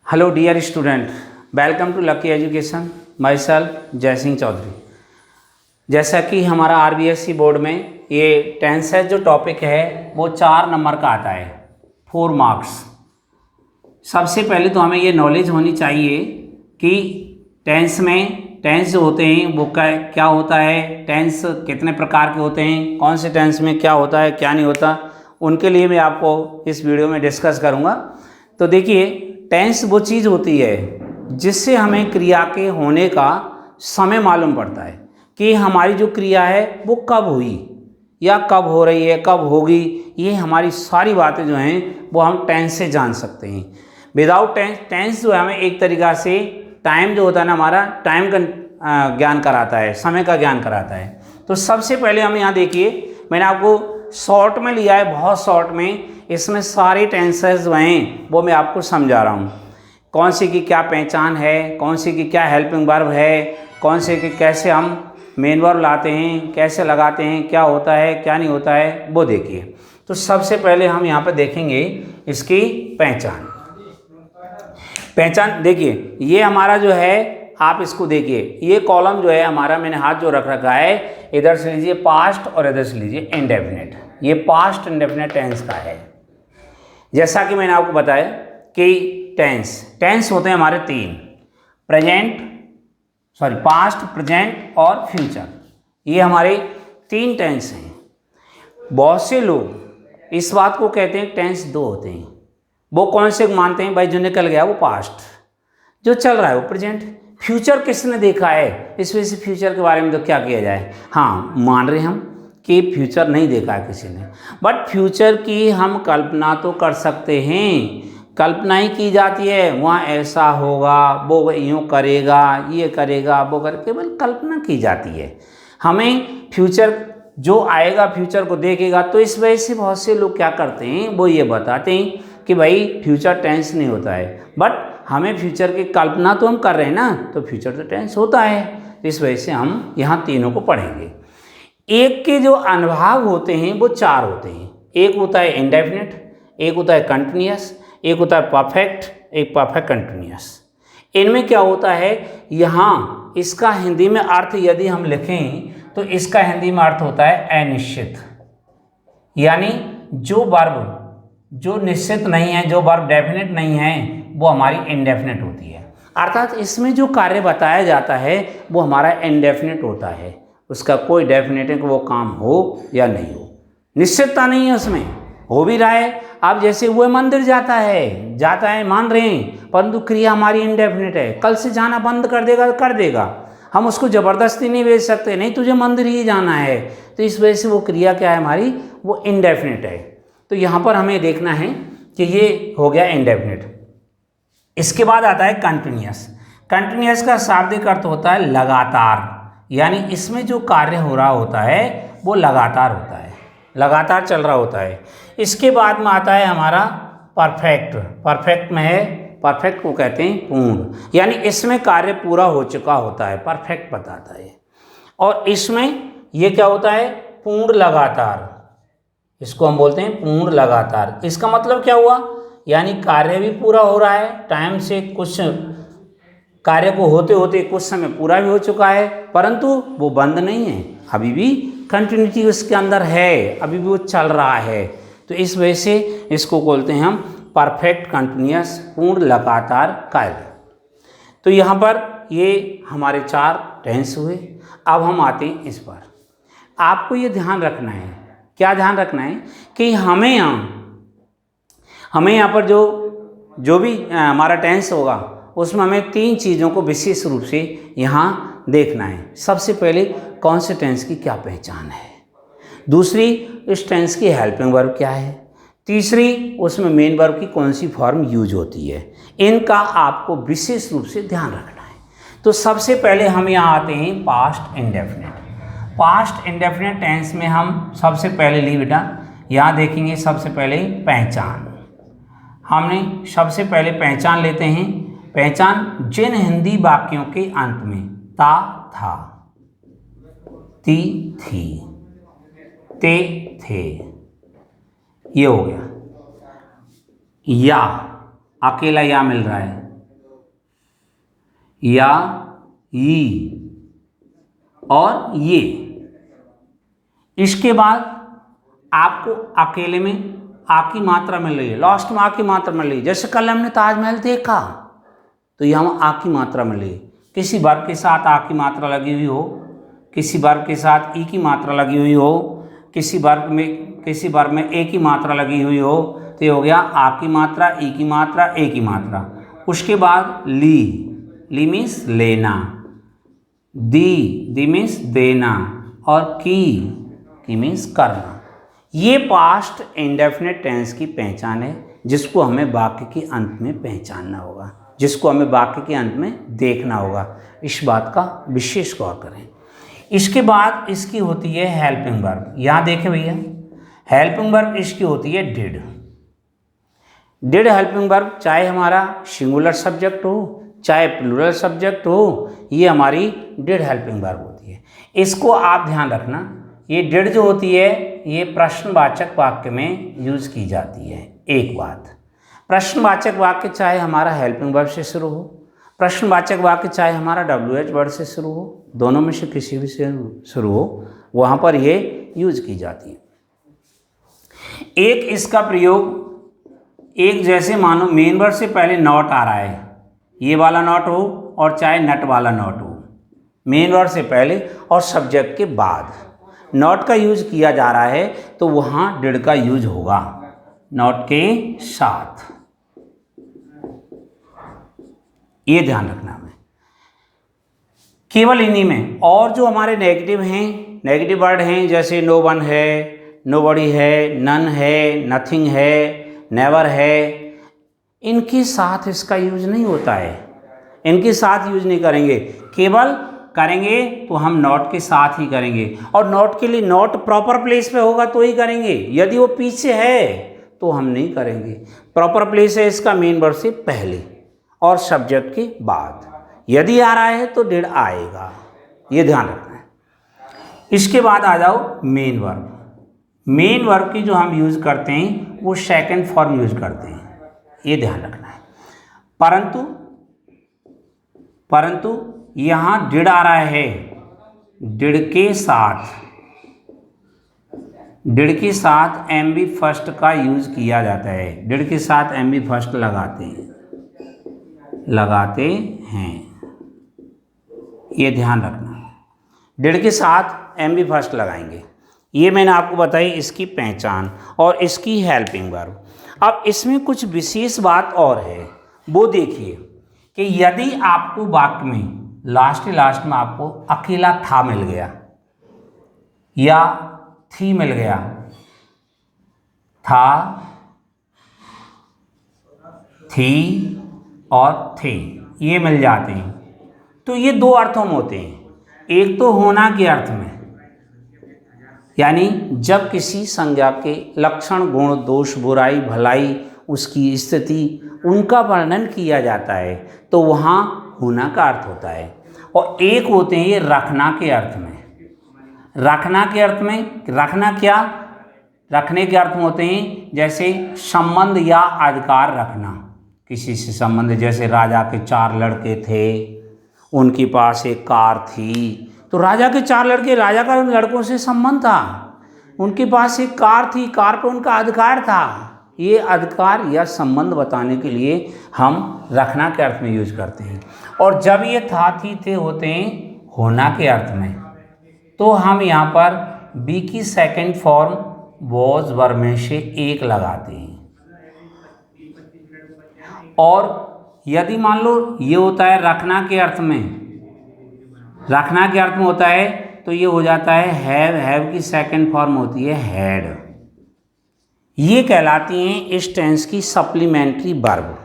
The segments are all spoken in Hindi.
Hello dear student, welcome to lucky education. Myself Jay Singh Chaudhary. जैसा कि हमारा आरबीएसई बोर्ड में ये टेंस है, जो टॉपिक है वो 4 नंबर का आता है, 4 मार्क्स। सबसे पहले तो हमें ये नॉलेज होनी चाहिए कि टेंस जो होते हैं वो क्या होता है, टेंस कितने प्रकार के होते हैं, कौन से टेंस में क्या होता है क्या नहीं होता, उनके लिए मैं आपको इस वीडियो में डिस्कस करूँगा। तो देखिए, टेंस वो चीज़ होती है जिससे हमें क्रिया के होने का समय मालूम पड़ता है कि हमारी जो क्रिया है वो कब हुई या कब हो रही है, कब होगी। ये हमारी सारी बातें जो हैं वो हम टेंस से जान सकते हैं। विदाउट टेंस जो है हमें एक तरीक़ा से टाइम जो होता है ना, हमारा टाइम का ज्ञान कराता है, समय का ज्ञान कराता है। तो सबसे पहले हम यहाँ देखिए, मैंने आपको शॉर्ट में लिया है, बहुत शॉर्ट में। इसमें सारे टेंसेस जो हैं वो मैं आपको समझा रहा हूँ, कौन सी की क्या पहचान है, कौन सी की क्या हेल्पिंग वर्ब है, कौन से की कैसे हम मेन वर्ब लाते हैं, कैसे लगाते हैं, क्या होता है क्या नहीं होता है, वो देखिए। तो सबसे पहले हम यहाँ पर देखेंगे इसकी पहचान देखिए, ये हमारा जो है, आप इसको देखिए, ये कॉलम जो है हमारा, मैंने हाथ जो रख रखा है, इधर से लीजिए पास्ट और इधर से लीजिए इंडेफिनिट। ये पास्ट इंडेफिनिट टेंस का है। जैसा कि मैंने आपको बताया कि टेंस होते हैं हमारे 3, पास्ट, प्रेजेंट और फ्यूचर। ये हमारे 3 टेंस हैं। बहुत से लोग इस बात को कहते हैं टेंस 2 होते हैं। वो कौन से मानते हैं भाई, जो निकल गया वो पास्ट, जो चल रहा है वो प्रेजेंट। फ्यूचर किसने देखा है, इस वजह से फ्यूचर के बारे में तो क्या किया जाए। हाँ, मान रहे हम कि फ्यूचर नहीं देखा है किसी ने, बट फ्यूचर की हम कल्पना तो कर सकते हैं। कल्पना ही की जाती है, वहाँ ऐसा होगा, वो यूँ करेगा, ये करेगा, वो कर, केवल कल्पना की जाती है। हमें फ्यूचर जो आएगा, फ्यूचर को देखेगा। तो इस वजह से बहुत से लोग क्या करते हैं, वो ये बताते हैं कि भाई फ्यूचर टेंस नहीं होता है, बट हमें फ्यूचर की कल्पना तो हम कर रहे हैं ना, तो फ्यूचर तो टेंस होता है। इस वजह से हम यहाँ तीनों को पढ़ेंगे। एक के जो अनुभाव होते हैं वो 4 होते हैं। एक होता है इंडेफिनिट, एक होता है कंटिन्यूअस, एक होता है परफेक्ट, एक परफेक्ट कंटिन्यूअस। इनमें क्या होता है, यहाँ इसका हिंदी में अर्थ यदि हम लिखें तो इसका हिंदी में अर्थ होता है अनिश्चित। यानी जो वर्ब जो निश्चित नहीं है, जो वर्ब डेफिनेट नहीं है, वो हमारी इनडेफिनेट होती है। अर्थात इसमें जो कार्य बताया जाता है वो हमारा इनडेफिनेट होता है। उसका कोई डेफिनेट है कि वो काम हो या नहीं हो, निश्चितता नहीं है उसमें, हो भी रहा है। अब जैसे वो मंदिर जाता है मान रहे हैं, परंतु क्रिया हमारी इनडेफिनेट है। कल से जाना बंद कर देगा तो कर देगा, हम उसको ज़बरदस्ती नहीं भेज सकते, नहीं तुझे मंदिर ही जाना है। तो इस वजह से वो क्रिया क्या है हमारी, वो इनडेफिनेट है। तो यहाँ पर हमें देखना है कि ये हो गया इनडेफिनेट। इसके बाद आता है कंटिन्यूअस। कंटिन्यूअस का शाब्दिक अर्थ होता है लगातार, यानी इसमें जो कार्य हो रहा होता है वो लगातार होता है, लगातार चल रहा होता है। इसके बाद में आता है हमारा परफेक्ट। परफेक्ट में है, परफेक्ट को कहते हैं पूर्ण, यानी इसमें कार्य पूरा हो चुका होता है, परफेक्ट बताता है। और इसमें ये क्या होता है, पूर्ण लगातार, इसको हम बोलते हैं पूर्ण लगातार। इसका मतलब क्या हुआ, यानी कार्य भी पूरा हो रहा है टाइम से, कुछ कार्य को होते होते कुछ समय पूरा भी हो चुका है, परंतु वो बंद नहीं है, अभी भी कंटिन्यूटी उसके अंदर है, अभी भी वो चल रहा है। तो इस वजह से इसको बोलते हैं हम परफेक्ट कंटिन्यूअस, पूर्ण लगातार कार्य। तो यहाँ पर ये हमारे 4 टेंस हुए। अब हम आते हैं इस पर। आपको ये ध्यान रखना है, क्या ध्यान रखना है कि हमें यहाँ पर जो भी हमारा टेंस होगा उसमें हमें 3 चीज़ों को विशेष रूप से यहाँ देखना है। सबसे पहले कौन से टेंस की क्या पहचान है, दूसरी इस टेंस की हेल्पिंग वर्ब क्या है, तीसरी उसमें मेन वर्ब की कौन सी फॉर्म यूज होती है। इनका आपको विशेष रूप से ध्यान रखना है। तो सबसे पहले हम यहाँ आते हैं past indefinite. Past indefinite tense में हम सबसे पहले ली बेटा, यहाँ देखेंगे सबसे पहले पहचान। हमने सबसे पहले पहचान लेते हैं। पहचान जिन हिंदी वाक्यों के अंत में ता, था, ती, थी, ते, थे, ये हो गया, या अकेला या मिल रहा है, या ई और ये। इसके बाद आपको अकेले में आ की मात्रा मिल रही है, लास्ट में आ की मात्रा मिल रही है। जैसे कल हमने ताजमहल देखा तो यहाँ आ की मात्रा मिल रही है। किसी वर्ग के साथ आ की मात्रा लगी हुई हो, किसी वर्ग के साथ ई की मात्रा लगी हुई हो, किसी वर्ग में ए की मात्रा लगी हुई हो, तो ये हो गया आ की मात्रा, ई की मात्रा, ए की मात्रा। उसके बाद ली मीन्स लेना, दी मीन्स देना, और की मीन्स करना। ये पास्ट इंडेफिनिट टेंस की पहचान है, जिसको हमें वाक्य के अंत में पहचानना होगा, जिसको हमें वाक्य के अंत में देखना होगा। इस बात का विशेष गौर करें। इसके बाद इसकी होती है हेल्पिंग वर्ब। यहाँ देखें भैया, हेल्पिंग वर्ब इसकी होती है डिड। डिड हेल्पिंग वर्ब, चाहे हमारा सिंगुलर सब्जेक्ट हो चाहे प्लूरल सब्जेक्ट हो, ये हमारी डिड हेल्पिंग वर्ब होती है। इसको आप ध्यान रखना, ये डिड जो होती है ये प्रश्नवाचक वाक्य में यूज़ की जाती है। एक बात, प्रश्नवाचक वाक्य चाहे हमारा हेल्पिंग वर्ब से शुरू हो, प्रश्नवाचक वाक्य चाहे हमारा WH वर्ड से शुरू हो, दोनों में से किसी भी से शुरू हो, वहाँ पर ये यूज की जाती है। एक इसका प्रयोग, एक जैसे मानो मेन वर्ड से पहले नॉट आ रहा है, ये वाला नॉट हो और चाहे नट वाला नॉट हो, मेन वर्ड से पहले और सब्जेक्ट के बाद नॉट का यूज किया जा रहा है, तो वहाँ डिड का यूज होगा नॉट के साथ। ये ध्यान रखना हमें केवल इन्हीं में। और जो हमारे नेगेटिव हैं, नेगेटिव वर्ड हैं, जैसे नो वन है, नोबडी है, नन है, नथिंग है, नेवर है, इनके साथ इसका यूज नहीं होता है, इनके साथ यूज नहीं करेंगे। केवल करेंगे तो हम नॉट के साथ ही करेंगे, और नॉट के लिए नॉट प्रॉपर प्लेस पे होगा तो ही करेंगे, यदि वो पीछे है तो हम नहीं करेंगे। प्रॉपर प्लेस है इसका मेन वर्ड से पहले और सब्जेक्ट के बाद, यदि आ रहा है तो डिड आएगा, ये ध्यान रखना है। इसके बाद आ जाओ मेन वर्ब। मेन वर्ब की जो हम यूज़ करते हैं वो सेकंड फॉर्म यूज करते हैं, ये ध्यान रखना है। परंतु यहाँ डिड आ रहा है, डिड के साथ एम बी फर्स्ट का यूज किया जाता है। डिड के साथ एम बी फर्स्ट लगाते हैं, ये ध्यान रखना। डिड के साथ एम बी फर्स्ट लगाएंगे, ये मैंने आपको बताई इसकी पहचान और इसकी हेल्पिंग वर्ब। अब इसमें कुछ विशेष बात और है, वो देखिए कि यदि आपको वाक्य में लास्ट में आपको अकेला था मिल गया या थी मिल गया, था, थी और थे, ये मिल जाते हैं, तो ये दो अर्थों में होते हैं। एक तो होना के अर्थ में, यानी जब किसी संज्ञा के लक्षण, गुण, दोष, बुराई, भलाई, उसकी स्थिति, उनका वर्णन किया जाता है तो वहाँ होना का अर्थ होता है। और एक होते हैं ये रखना के अर्थ में। रखना के अर्थ में, रखना क्या, रखने के अर्थ में होते हैं जैसे संबंध या अधिकार रखना, किसी से संबंध, जैसे राजा के 4 लड़के थे, उनके पास एक कार थी, तो राजा के 4 लड़के, राजा का उन लड़कों से संबंध था, उनके पास एक कार थी, कार पर उनका अधिकार था। ये अधिकार या संबंध बताने के लिए हम रखना के अर्थ में यूज करते हैं। और जब ये था, थी, थे होते हैं होना के अर्थ में, तो हम यहाँ पर बी की सेकंड फॉर्म वॉज वर्ब में से एक लगाते हैं। और यदि मान लो ये होता है रखना के अर्थ में, रखना के अर्थ में होता है तो ये हो जाता है हैव की सेकंड फॉर्म होती है हैड। ये कहलाती हैं इस टेंस की सप्लीमेंट्री वर्ब।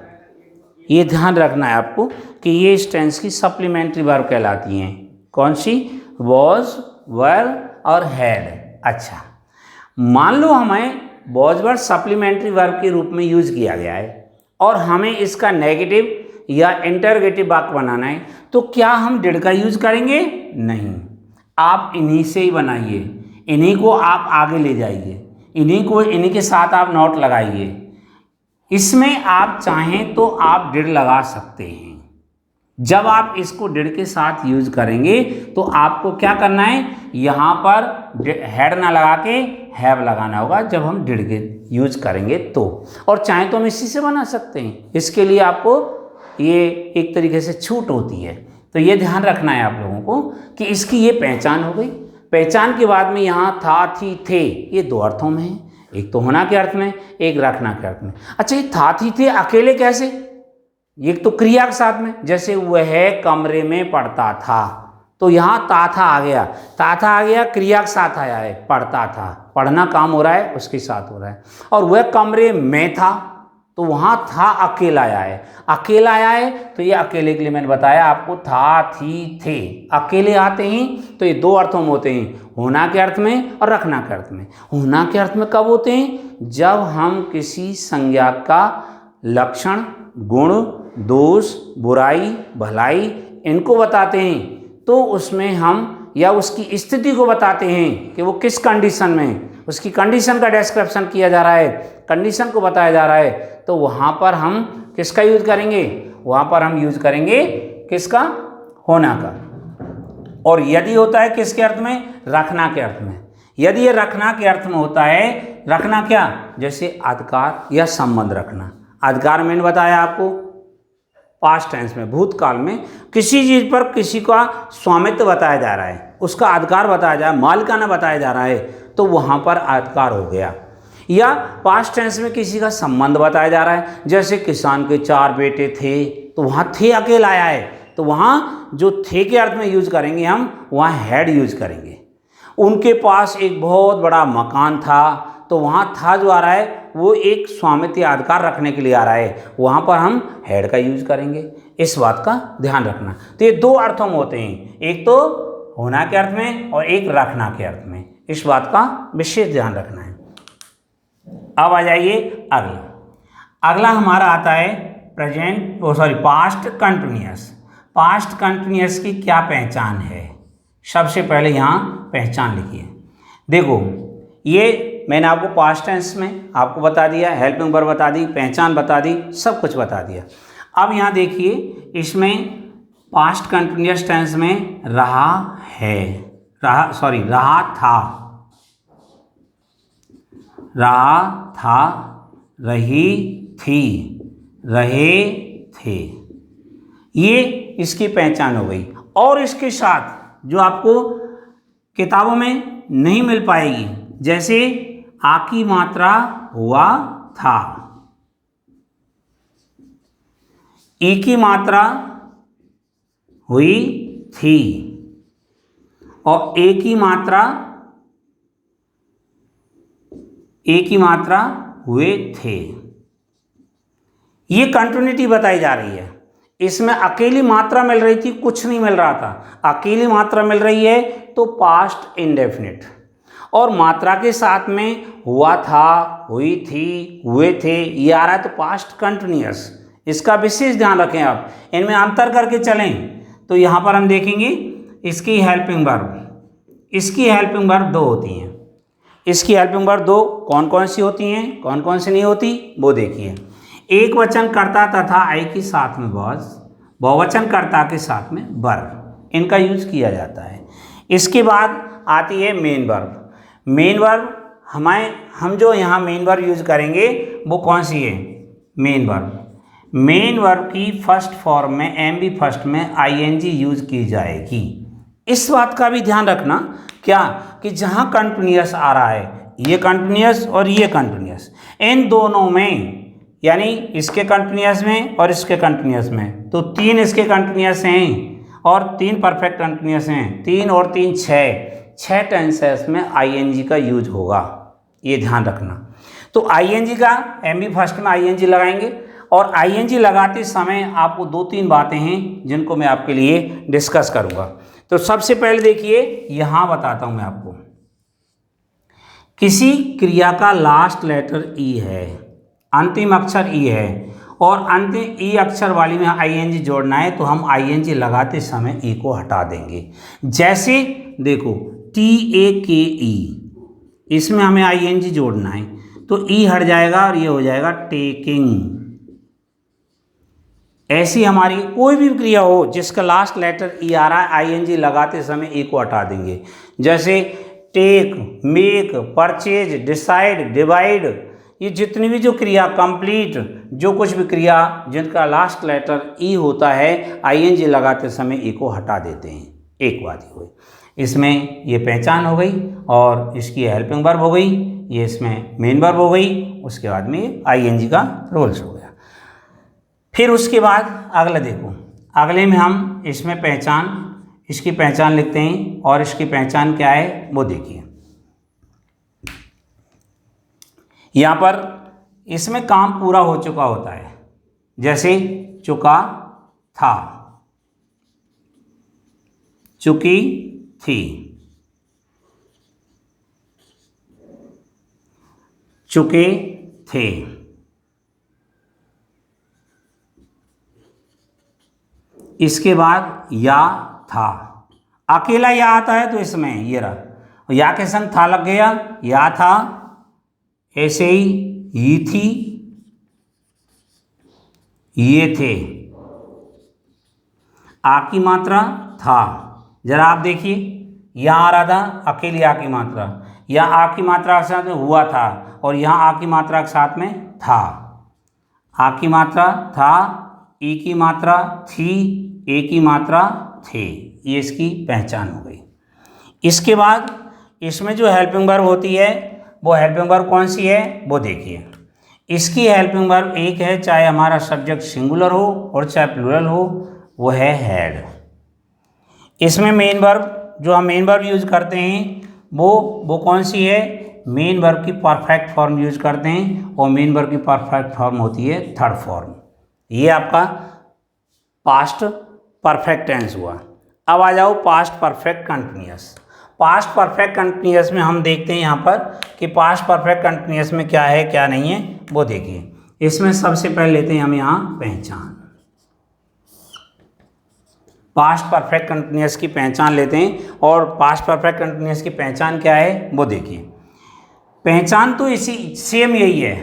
ये ध्यान रखना है आपको कि ये इस टेंस की सप्लीमेंट्री वर्ब कहलाती हैं। कौन सी? वॉज, वर और हैड। अच्छा, मान लो हमें वॉज वर्ब सप्लीमेंट्री वर्ब के रूप में यूज किया गया है और हमें इसका नेगेटिव या इंटरगेटिव वाक्य बनाना है, तो क्या हम डिड का यूज करेंगे? नहीं, आप इन्हीं से ही बनाइए, इन्हीं को आप आगे ले जाइए, इन्हीं के साथ आप नोट लगाइए। इसमें आप चाहें तो आप डिड लगा सकते हैं, जब आप इसको डिड के साथ यूज करेंगे तो आपको क्या करना है, यहाँ पर हेड ना लगा के हैव लगाना होगा जब हम डिड के यूज करेंगे तो। और चाहे तो हम इसी से बना सकते हैं, इसके लिए आपको ये एक तरीके से छूट होती है। तो ये ध्यान रखना है आप लोगों को कि इसकी ये पहचान हो गई। पहचान के बाद में यहाँ था, थी, थे, ये दो अर्थों में है, एक तो होना के अर्थ में, एक रखना के अर्थ में। अच्छा, ये था, थी, थे अकेले कैसे? एक तो क्रिया के साथ में, जैसे वह कमरे में पढ़ता था, तो यहाँ ता था आ गया, ता था आ गया, क्रिया के साथ आया है, पढ़ता था, पढ़ना काम हो रहा है उसके साथ हो रहा है। और वह कमरे में था, तो वहाँ था अकेला आया है, अकेला आया है, तो ये अकेले के लिए मैंने बताया आपको था, थी, थे अकेले आते हैं तो ये दो अर्थों में होते हैं, होना के अर्थ में और रखना के अर्थ में। होना के अर्थ में कब होते हैं? जब हम किसी संज्ञा का लक्षण, गुण, दोष, बुराई, भलाई इनको बताते हैं तो उसमें हम या उसकी स्थिति को बताते हैं कि वो किस कंडीशन में, उसकी कंडीशन का डिस्क्रिप्शन किया जा रहा है, कंडीशन को बताया जा रहा है, तो वहाँ पर हम किसका यूज करेंगे? वहाँ पर हम यूज करेंगे किसका? होना का। और यदि होता है किसके अर्थ में? रखना के अर्थ में। यदि ये रखना के अर्थ में होता है, रखना क्या? जैसे अधिकार या संबंध रखना। अधिकार मैंने बताया आपको पास्ट टेंस में, भूतकाल में किसी चीज़ पर किसी का स्वामित्व बताया जा रहा है, उसका अधिकार बताया जा रहा है, मालिकाना बताया जा रहा है, तो वहाँ पर अधिकार हो गया। या पास्ट टेंस में किसी का संबंध बताया जा रहा है, जैसे किसान के 4 बेटे थे, तो वहाँ थे अकेला आया है, तो वहाँ जो थे के अर्थ में यूज करेंगे हम, वहाँ हैड यूज करेंगे। उनके पास एक बहुत बड़ा मकान था, तो वहाँ था जो आ रहा है वो एक स्वामित्व अधिकार रखने के लिए आ रहा है, वहाँ पर हम हैड का यूज करेंगे। इस बात का ध्यान रखना। तो ये दो अर्थों में होते हैं, एक तो होना के अर्थ में और एक रखना के अर्थ में। इस बात का विशेष ध्यान रखना है। अब आ जाइए अगला। अगला हमारा आता है पास्ट कंटिन्यूअस। पास्ट कंटिन्यूअस की क्या पहचान है? सबसे पहले यहाँ पहचान लिखिए। देखो, ये मैंने आपको पास्ट टेंस में आपको बता दिया, हेल्पिंग वर्ब बता दी, पहचान बता दी, सब कुछ बता दिया। अब यहाँ देखिए, इसमें पास्ट कंटिन्यूअस टेंस में रहा है, रहा था, रहा था, रही थी, रहे थे, ये इसकी पहचान हो गई। और इसके साथ जो आपको किताबों में नहीं मिल पाएगी, जैसे आ की मात्रा हुआ था, ई की मात्रा हुई थी और ए की मात्रा हुए थे। ये कंटिन्यूटी बताई जा रही है। इसमें अकेली मात्रा मिल रही थी, कुछ नहीं मिल रहा था, अकेली मात्रा मिल रही है तो पास्ट इंडेफिनिट। और मात्रा के साथ में हुआ था, हुई थी, हुए थे, ये आ रहा है तो पास्ट कंटिन्यूअस। इसका विशेष ध्यान रखें आप, इनमें अंतर करके चलें। तो यहाँ पर हम देखेंगे इसकी हेल्पिंग वर्ब, इसकी हेल्पिंग वर्ब 2 होती हैं। इसकी हेल्पिंग वर्ब 2 कौन कौन सी होती हैं, कौन कौन सी नहीं होती, वो देखिए। एक वचन कर्ता तथा आई के साथ में वॉज, बहुवचन कर्ता के साथ में वर, इनका यूज किया जाता है। इसके बाद आती है मेन वर्ब। मेन वर्ब हम जो यहाँ मेन वर्ब यूज करेंगे वो कौन सी है? Main verb. मेन वर्ब की फर्स्ट फॉर्म में एमवी फर्स्ट में आईएनजी यूज की जाएगी। इस बात का भी ध्यान रखना क्या कि जहाँ कंटिन्यूअस आ रहा है, ये कंटिन्यूअस और ये कंटिन्यूअस, इन दोनों में यानी इसके कंटिन्यूअस में और इसके कंटिन्यूअस में, तो 3 इसके कंटिन्यूअस हैं और 3 परफेक्ट कंटिन्यूअस हैं, 3 और 3 6 टेंसेस में आईएनजी का यूज होगा, ये ध्यान रखना। तो आईएनजी का एमवी फर्स्ट में आईएनजी लगाएंगे और आईएनजी लगाते समय आपको 2-3 बातें हैं जिनको मैं आपके लिए डिस्कस करूंगा। तो सबसे पहले देखिए, यहाँ बताता हूं मैं आपको, किसी क्रिया का लास्ट लेटर ई है, अंतिम अक्षर ई है और अंतिम ई अक्षर वाली में आईएनजी जोड़ना है, तो हम आईएनजी लगाते समय ई को हटा देंगे। जैसे देखो TAKE, इसमें हमें आईएनजी जोड़ना है तो ई हट जाएगा और ये हो जाएगा टेकिंग। ऐसी हमारी कोई भी क्रिया हो जिसका लास्ट लेटर ई आ रहा है, आईएनजी लगाते समय ई को हटा देंगे। जैसे take, make, purchase, decide, divide, ये जितनी भी जो क्रिया, कंप्लीट, जो कुछ भी क्रिया जिनका लास्ट लेटर ई होता है, आईएनजी लगाते समय ई को हटा देते हैं। एक बात ही हुई, इसमें ये पहचान हो गई और इसकी हेल्पिंग वर्ब हो गई, ये इसमें मेन वर्ब हो गई, उसके बाद में आईएनजी का रोल्स हो गया। फिर उसके बाद अगला देखो, अगले में हम इसमें पहचान, इसकी पहचान लिखते हैं और इसकी पहचान क्या है वो देखिए। यहाँ पर इसमें काम पूरा हो चुका होता है, जैसे चुका था, चुकी थी, चुके थे, इसके बाद या था। अकेला या आता है तो इसमें ये रहा, या के संग था लग गया, या था, ऐसे ही ये थी, ये थे। आ की मात्रा था, जरा आप देखिए, यहाँ आ रहा था अकेली आ की मात्रा, यहाँ आ की मात्रा के साथ में हुआ था और यहाँ आ की मात्रा के साथ में था। आ की मात्रा था, ई की मात्रा थी, ए की मात्रा थे, ये इसकी पहचान हो गई। इसके बाद इसमें जो हेल्पिंग वर्ब होती है वो हेल्पिंग वर्ब कौन सी है वो देखिए। इसकी हेल्पिंग वर्ब एक है, चाहे हमारा सब्जेक्ट सिंगुलर हो और चाहे प्लूरल हो, वो है हैड। इसमें मेन वर्ब, जो हम मेन वर्ब यूज करते हैं वो कौन सी है, मेन वर्ब की परफेक्ट फॉर्म यूज करते हैं और मेन वर्ब की परफेक्ट फॉर्म होती है थर्ड फॉर्म। ये आपका पास्ट परफेक्ट टेंस हुआ। अब आ जाओ past perfect continuous. Past perfect continuous में हम देखते हैं यहाँ पर कि पास्ट परफेक्ट कंटिन्यूअस में क्या है क्या नहीं है वो देखिए। इसमें सबसे पहले लेते हैं हम यहाँ पहचान, पास्ट परफेक्ट कंटिन्यूअस की पहचान लेते हैं और पास्ट परफेक्ट कंटिन्यूअस की पहचान क्या है वो देखिए। पहचान तो इसी सेम यही है,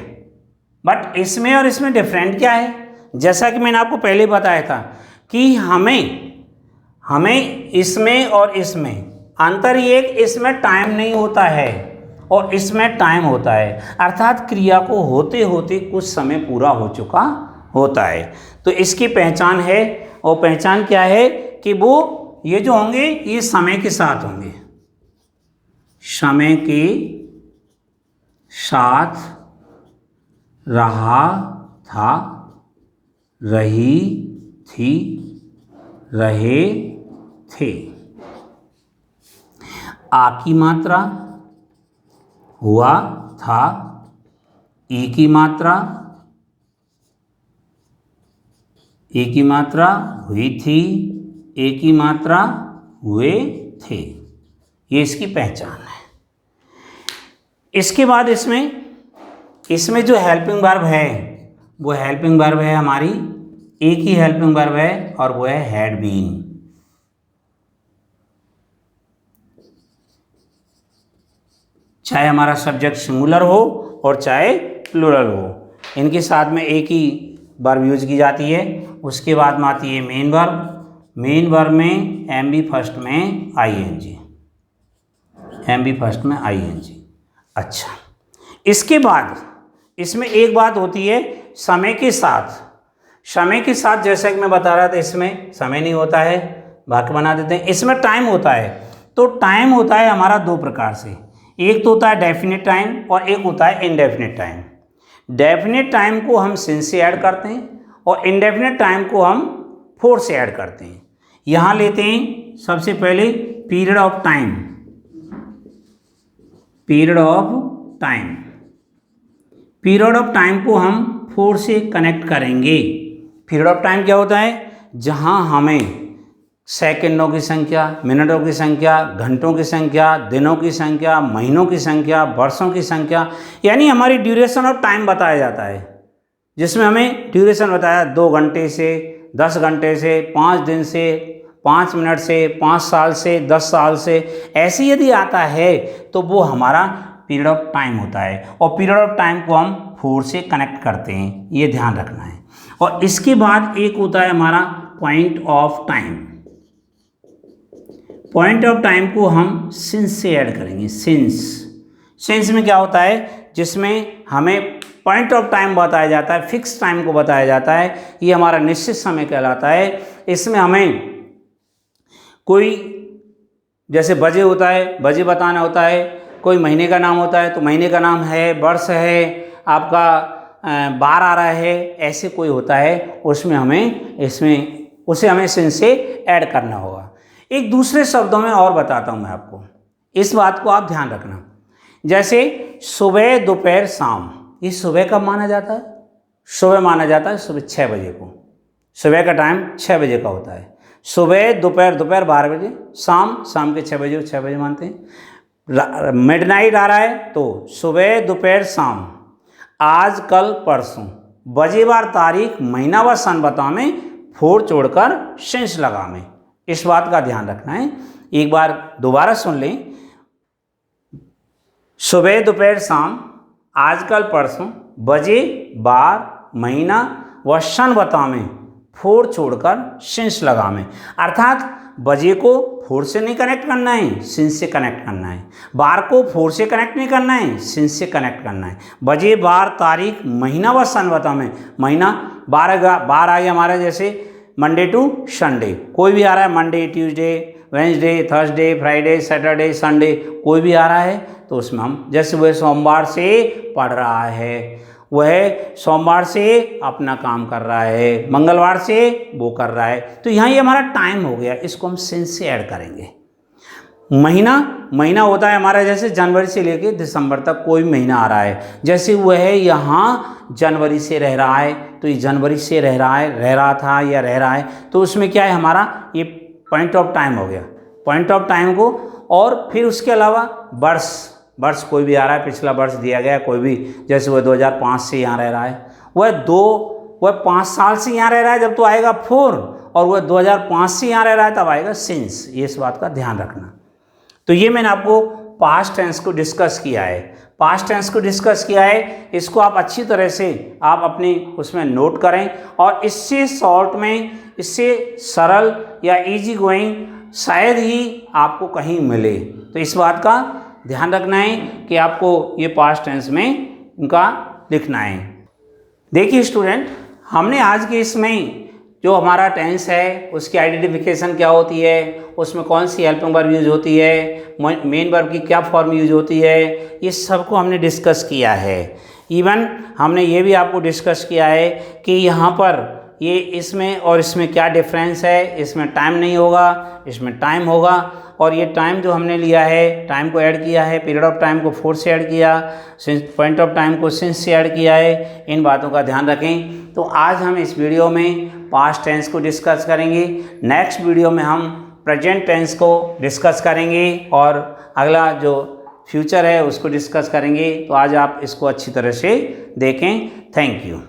बट इसमें और इसमें डिफरेंट क्या है, जैसा कि मैंने आपको पहले बताया था कि हमें इसमें और इसमें अंतर ये, इसमें टाइम नहीं होता है और इसमें टाइम होता है, अर्थात क्रिया को होते होते कुछ समय पूरा हो चुका होता है। तो इसकी पहचान है और पहचान क्या है कि वो ये जो होंगे ये समय के साथ होंगे, समय के साथ रहा था, रही थी, रहे थे। आ की मात्रा हुआ था, ई की मात्रा हुई थी, ए की मात्रा हुए थे। ये इसकी पहचान है। इसके बाद इसमें जो हेल्पिंग वर्ब है वो हेल्पिंग वर्ब है हमारी, एक ही हेल्पिंग वर्ब है और वो है हैड बीन। चाहे हमारा सब्जेक्ट सिंगुलर हो और चाहे प्लूरल हो, इनके साथ में एक ही वर्ब यूज की जाती है। उसके बाद में आती है मेन वर्ब। मेन वर्ब में एम बी फर्स्ट में आईएनजी, एम बी फर्स्ट में आईएनजी। अच्छा, इसके बाद इसमें एक बात होती है समय के साथ। समय के साथ जैसा कि मैं बता रहा था, इसमें समय नहीं होता है, वाक्य बना देते हैं। इसमें टाइम होता है। तो टाइम होता है हमारा दो प्रकार से, एक तो होता है डेफिनेट टाइम और एक होता है इनडेफिनेट टाइम। डेफिनेट टाइम को हम सिंस से ऐड करते हैं और इनडेफिनेट टाइम को हम फोर से ऐड करते हैं। यहाँ लेते हैं सबसे पहले period of time. Period of time, period of time को हम फोर से कनेक्ट करेंगे। पीरियड ऑफ टाइम क्या होता है, जहाँ हमें सेकंडों की संख्या, मिनटों की संख्या, घंटों की संख्या, दिनों की संख्या, महीनों की संख्या, वर्षों की संख्या, यानी हमारी ड्यूरेशन ऑफ टाइम बताया जाता है, जिसमें हमें ड्यूरेशन बताया 2 घंटे से, 10 घंटे से, 5 दिन से, 5 मिनट से, 5 साल से, 10 साल से, ऐसे यदि आता है तो वो हमारा पीरियड ऑफ टाइम होता है। और पीरियड ऑफ टाइम को हम 4 से कनेक्ट करते हैं, ये ध्यान रखना है। और इसके बाद एक होता है हमारा point of time. Point of time को हम सिंस से ऐड करेंगे। सिंस में क्या होता है, जिसमें हमें पॉइंट ऑफ टाइम बताया जाता है, फिक्स टाइम को बताया जाता है, ये हमारा निश्चित समय कहलाता है। इसमें हमें कोई जैसे बजे होता है, बजे बताना होता है, कोई महीने का नाम होता है तो महीने का नाम है, वर्ष है, आपका बार आ रहा है, ऐसे कोई होता है उसमें हमें उसे हमें सिंस से ऐड करना होगा। एक दूसरे शब्दों में और बताता हूँ मैं आपको, इस बात को आप ध्यान रखना। जैसे सुबह दोपहर शाम, ये सुबह कब माना जाता है? सुबह माना जाता है सुबह 6 बजे को। सुबह का टाइम 6 बजे का होता है। सुबह दोपहर 12 बजे, शाम के 6 बजे मानते हैं। मिडनाइट आ रहा है तो सुबह दोपहर शाम, आज कल परसों, बजेवार तारीख महीना व सन बतावें, फोर छोड़कर सिंस लगावें। इस बात का ध्यान रखना है। एक बार दोबारा सुन लें। सुबह दोपहर शाम, आजकल परसों, बजे बार महीना व सन बतावें, फोर छोड़कर सिंस लगावें। अर्थात बजे को फोर से नहीं कनेक्ट करना है, सिंस से कनेक्ट करना है। बार को फोर से कनेक्ट नहीं करना है, सिंस से कनेक्ट करना है। बजे बार तारीख महीना व सन बतावें, महीना बार आ गया हमारा, जैसे मंडे टू संडे, कोई भी आ रहा है, Monday Tuesday Wednesday Thursday Friday Saturday Sunday, कोई भी आ रहा है तो उसमें हम, जैसे वह सोमवार से पढ़ रहा है, वह सोमवार से अपना काम कर रहा है, मंगलवार से वो कर रहा है, तो यहाँ ये हमारा टाइम हो गया, इसको हम सिंस से ऐड करेंगे। महीना होता है हमारा, जैसे जनवरी से लेकर दिसंबर तक कोई महीना आ रहा है, जैसे वह यहाँ जनवरी से रह रहा है तो ये जनवरी से रह रहा था या रह रहा है, तो उसमें क्या है हमारा ये पॉइंट ऑफ टाइम हो गया। पॉइंट ऑफ टाइम को, और फिर उसके अलावा वर्ष कोई भी आ रहा है, पिछला वर्ष दिया गया कोई भी, जैसे वह 2005 से यहाँ रह रहा है, वह 5 साल से यहाँ रह रहा है जब तो आएगा फोर, और वह 2005 से यहाँ रह रहा है तब आएगा सिंस। ये इस बात का ध्यान रखना। तो ये मैंने आपको पास्ट टेंस को डिस्कस किया है। इसको आप अच्छी तरह से आप अपने उसमें नोट करें, और इससे शॉर्ट में, इससे सरल या इजी गोइंग शायद ही आपको कहीं मिले। तो इस बात का ध्यान रखना है कि आपको ये पास्ट टेंस में इनका लिखना है। देखिए स्टूडेंट, हमने आज के इसमें जो हमारा टेंस है उसकी आइडेंटिफिकेशन क्या होती है, उसमें कौन सी हेल्पिंग वर्ब यूज होती है, मेन वर्ब की क्या फॉर्म यूज होती है, ये सब को हमने डिस्कस किया है। इवन हमने ये भी आपको डिस्कस किया है कि यहाँ पर ये इसमें और इसमें क्या डिफरेंस है, इसमें टाइम नहीं होगा, इसमें टाइम होगा, और ये टाइम जो हमने लिया है, टाइम को ऐड किया है, पीरियड ऑफ टाइम को फोर से ऐड किया, पॉइंट ऑफ टाइम को सिंस से ऐड किया है। इन बातों का ध्यान रखें। तो आज हम इस वीडियो में पास्ट टेंस को डिस्कस करेंगे, नेक्स्ट वीडियो में हम प्रेजेंट टेंस को डिस्कस करेंगे, और अगला जो फ्यूचर है उसको डिस्कस करेंगे। तो आज आप इसको अच्छी तरह से देखें। Thank you.